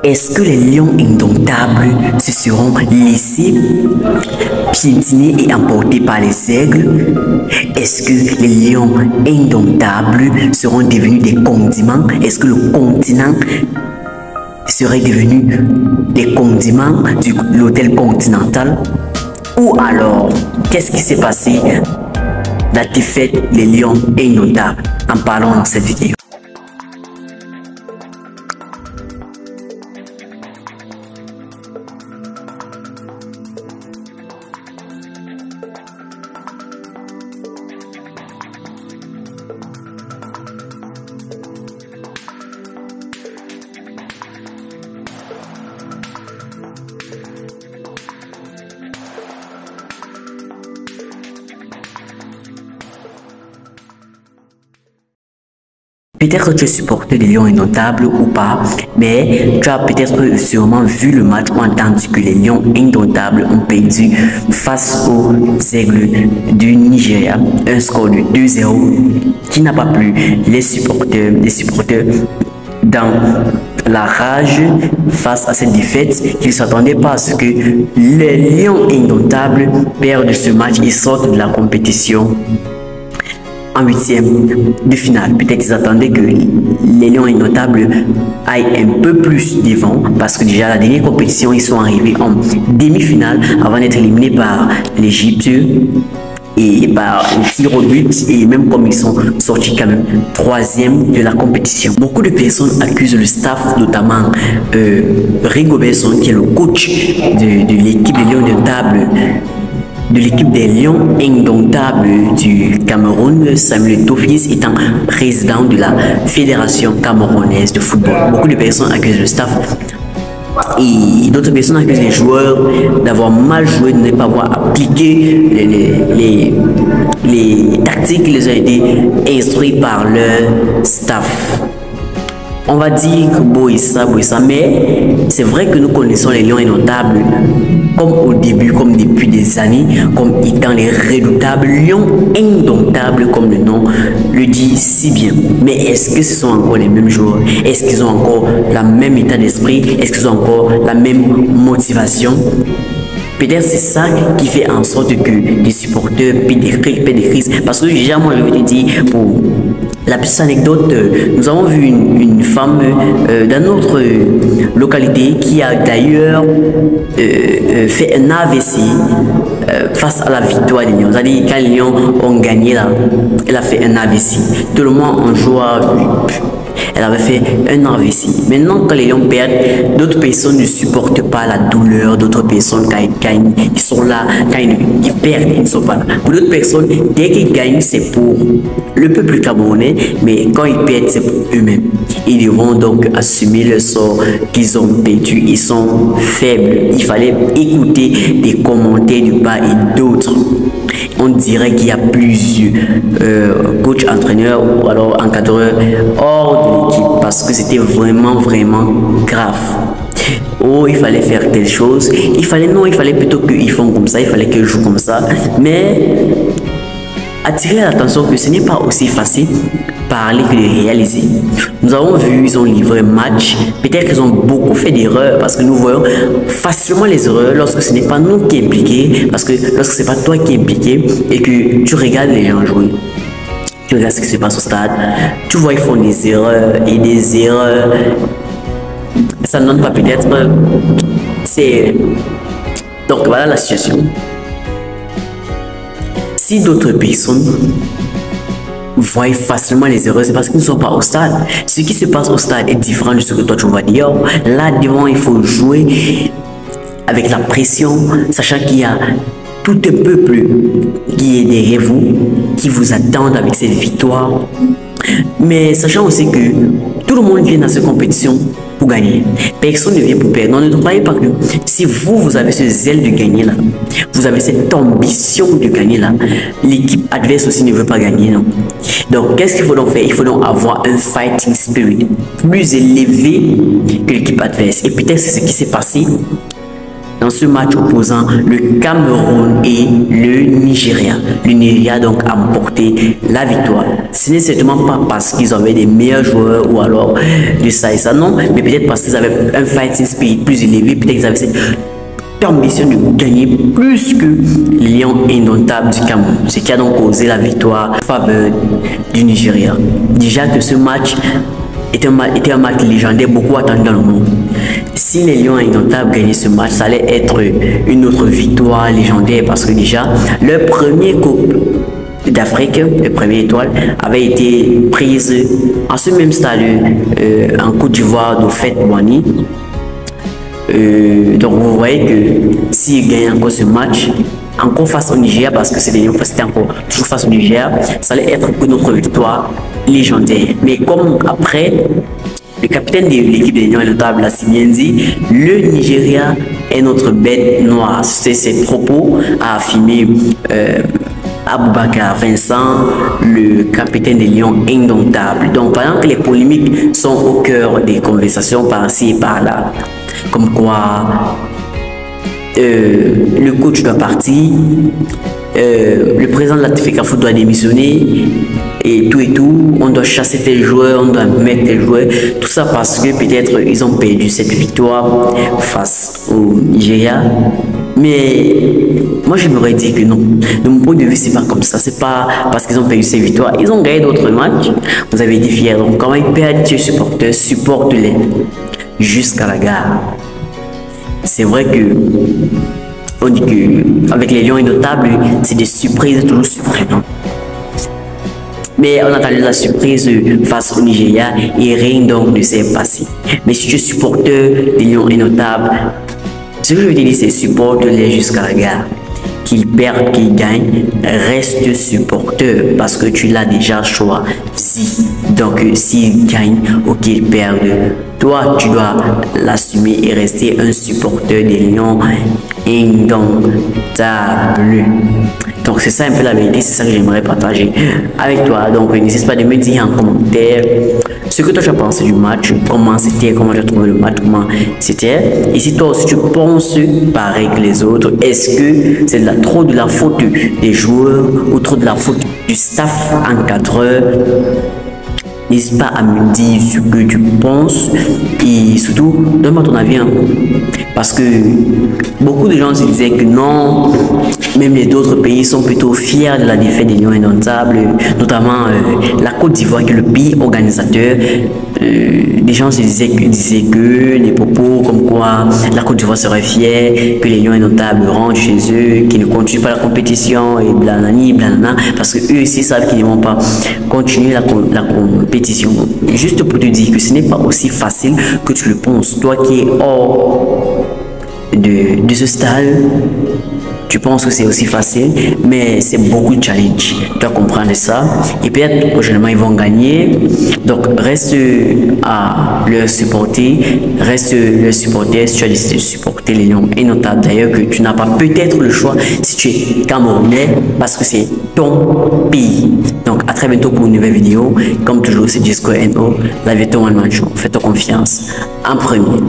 Est-ce que les lions indomptables se seront laissés piétiner et emporter par les aigles? Est-ce que les lions indomptables seront devenus des condiments? Est-ce que le continent serait devenu des condiments de l'hôtel continental? Ou alors, qu'est-ce qui s'est passé la défaite des lions indomptables? En parlant dans cette vidéo. Peut-être que tu es supporter des Lions Indomptables ou pas, mais tu as peut-être sûrement vu le match ou entendu que les Lions Indomptables ont perdu face aux Aigles du Nigeria, un score de 2-0 qui n'a pas plu les supporters dans la rage face à cette défaite qu'ils ne s'attendaient pas à ce que les Lions Indomptables perdent ce match et sortent de la compétition en huitième de finale. Peut-être qu'ils attendaient que les Lions Indomptables aillent un peu plus devant parce que déjà la dernière compétition, ils sont arrivés en demi-finale avant d'être éliminés par l'Égypte et par un tir au but, et même comme ils sont sortis quand même troisième de la compétition. Beaucoup de personnes accusent le staff, notamment Rigobert, qui est le coach de l'équipe des Lions Indomptables, de l'équipe des Lions Indomptables du Cameroun, Samuel Eto'o étant président de la Fédération camerounaise de football. Beaucoup de personnes accusent le staff et d'autres personnes accusent les joueurs d'avoir mal joué, de ne pas avoir appliqué les tactiques qui les ont été instruites par leur staff. On va dire que Boissa, mais c'est vrai que nous connaissons les Lions Indomptables comme au début, comme depuis des années, comme étant les redoutables Lions Indomptables, comme le nom le dit si bien. Mais est-ce que ce sont encore les mêmes joueurs? Est-ce qu'ils ont encore le même état d'esprit? Est-ce qu'ils ont encore la même motivation? Peut-être c'est ça qui fait en sorte que les supporters paient des crises. Parce que déjà, moi, je vais te dire, pour la petite anecdote, nous avons vu une femme dans notre localité qui a d'ailleurs fait un AVC face à la victoire des Lions. C'est-à-dire, quand les Lions ont gagné, là, elle a fait un AVC. Tout le monde en joie. Elle avait fait un AVC. Maintenant, quand les Lions perdent, d'autres personnes ne supportent pas la douleur. D'autres personnes, quand ils gagnent, ils sont là. Quand ils perdent, ils ne sont pas là. Pour d'autres personnes, dès qu'ils gagnent, c'est pour le peuple camerounais. Mais quand ils perdent, c'est pour eux-mêmes. Ils devront donc assumer le sort qu'ils ont perdu. Ils sont faibles. Il fallait écouter des commentaires de part et d'autre. On dirait qu'il y a plusieurs coachs, entraîneurs ou alors encadreurs hors de l'équipe parce que c'était vraiment grave. Oh, il fallait faire telle chose. Il fallait plutôt qu'ils font comme ça. Il fallait qu'ils jouent comme ça. Mais attirer l'attention que ce n'est pas aussi facile parler que de réaliser. Nous avons vu, ils ont livré un match. Peut-être qu'ils ont beaucoup fait d'erreurs parce que nous voyons facilement les erreurs lorsque ce n'est pas nous qui est impliqué, parce que lorsque ce n'est pas toi qui est impliqué et que tu regardes les gens jouer. Tu regardes ce qui se passe au stade, tu vois ils font des erreurs et des erreurs. Ça ne donne pas peut-être. C'est donc voilà la situation. Si d'autres personnes voient facilement les erreurs, c'est parce qu'ils ne sont pas au stade. Ce qui se passe au stade est différent de ce que toi tu vois dehors. Là devant, il faut jouer avec la pression, sachant qu'il y a tout un peuple qui est derrière vous, qui vous attendent avec cette victoire. Mais sachant aussi que tout le monde vient dans cette compétition pour gagner. Personne ne vient pour perdre. Non, ne croyez pas que si vous avez ce zèle de gagner là, vous avez cette ambition de gagner là, l'équipe adverse aussi ne veut pas gagner, non. Donc, qu'est-ce qu'il faut donc faire? Il faut donc avoir un fighting spirit plus élevé que l'équipe adverse. Et peut-être c'est ce qui s'est passé dans ce match opposant le Cameroun et le Nigeria. Le Nigeria donc a emporté la victoire. Ce n'est certainement pas parce qu'ils avaient des meilleurs joueurs ou alors de ça et ça, non, mais peut-être parce qu'ils avaient un fighting spirit plus élevé, peut-être qu'ils avaient cette ambition de gagner plus que les Lions indomptables du Cameroun, ce qui a donc causé la victoire en faveur du Nigeria. Déjà que ce match était un match légendaire, beaucoup attendu dans le monde. Si les Lions indomptables gagnaient ce match, ça allait être une autre victoire légendaire parce que déjà, leur premier coupe d'Afrique, le premier étoile, avait été prise en ce même stade en Côte d'Ivoire d'Houphouët-Boigny. Donc vous voyez que s'ils gagnent encore ce match, encore face au Nigeria, parce que c'était encore toujours face au Nigeria, ça allait être une autre victoire légendaire. Mais comme après, le capitaine de l'équipe des Lions indomptables l'a si bien dit, le Nigeria est notre bête noire. C'est ses propos à affirmer Aboubacar Vincent, le capitaine des Lions indomptables. Donc pendant que les polémiques sont au cœur des conversations par-ci et par-là, comme quoi le coach doit partir, le président de la FECAFOOT doit démissionner et tout, on doit chasser tel joueur, on doit mettre tel joueur, tout ça parce que peut-être ils ont perdu cette victoire face au Nigeria. Mais moi je m'aurais dit que non, de mon point de vue c'est pas comme ça, c'est pas parce qu'ils ont perdu ces victoires, ils ont gagné d'autres matchs, vous avez été fiers, donc quand ils perdent, tu es supporter, supporte-les jusqu'à la gare. C'est vrai que on dit que avec les Lions indomptables, c'est des surprises toujours surprenantes. Mais on a attendu la surprise face au Nigeria et rien donc ne s'est passé. Mais si tu es supporter des Lions indomptables, ce que je veux te dire, c'est supporte-les jusqu'à la gare. Qu'ils perdent, qu'ils gagnent, reste supporter parce que tu l'as déjà choisi. Donc s'ils gagnent ou qu'ils perdent, toi tu dois l'assumer et rester un supporter des Lions indomptables. Donc c'est ça un peu la vérité, c'est ça que j'aimerais partager avec toi. Donc n'hésite pas de me dire en commentaire ce que toi tu as pensé du match, comment c'était, comment tu as trouvé le match, comment c'était. Et si toi aussi tu penses pareil que les autres, est-ce que c'est trop de la faute des joueurs ou trop de la faute du staff encadreur? N'hésite pas à me dire ce que tu penses et surtout donne-moi ton avis, hein. Parce que beaucoup de gens se disaient que non, même les autres pays sont plutôt fiers de la défaite des Lions indomptables, notamment la Côte d'Ivoire qui est le pays organisateur. Les gens se disaient que les propos comme quoi la Côte d'Ivoire serait fière, que les Lions indomptables rentrent chez eux, qu'ils ne continuent pas la compétition et blanani, blanana, parce que eux aussi savent qu'ils ne vont pas continuer la compétition. Juste pour te dire que ce n'est pas aussi facile que tu le penses. Toi qui es hors de ce stade, tu penses que c'est aussi facile, mais c'est beaucoup de challenge. Tu dois comprendre ça. Et peut-être prochainement ils vont gagner. Donc reste à leur supporter. Reste leur supporter si tu as décidé de supporter les Lions indomptables. D'ailleurs que tu n'as pas peut-être le choix si tu es Camerounais parce que c'est ton pays. Donc à très bientôt pour une nouvelle vidéo. Comme toujours c'est Jesco NO, la vie de One Man Show. Fais-toi confiance en premier.